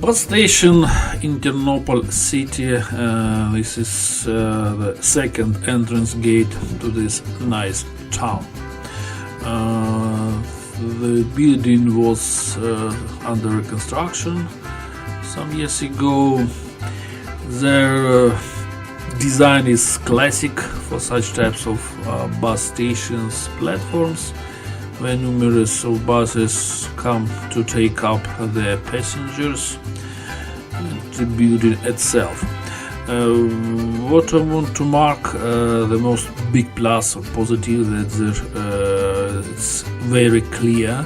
Bus station in Ternopil city. This is the second entrance gate to this nice town. The building was under construction some years ago. Their design is classic for such types of bus stations, platforms, where numerous of buses come to take up their passengers and the building itself. What I want to mark the most big plus or positive that it's very clear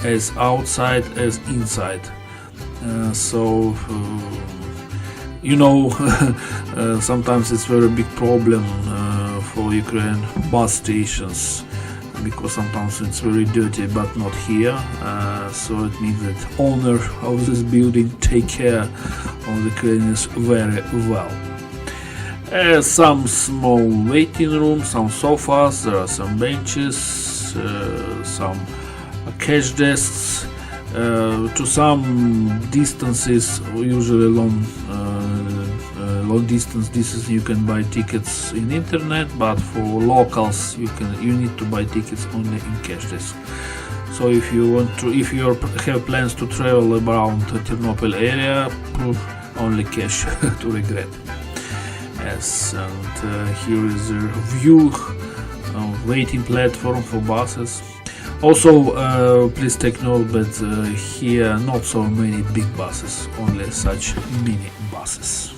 as outside as inside. Sometimes it's very big problem for Ukraine bus stations, because sometimes it's very dirty, but not here. So it means that owner of this building take care of the cleanliness very well. Some small waiting rooms, some sofas, there are some benches, some cash desks. To some distances, usually long distances, you can buy tickets in internet, but for locals you need to buy tickets only in cash desk. So if you have plans to travel around the Ternopil area, only cash to regret. Yes, and here is a view of waiting platform for buses. Also, please take note that here not so many big buses, only such mini buses.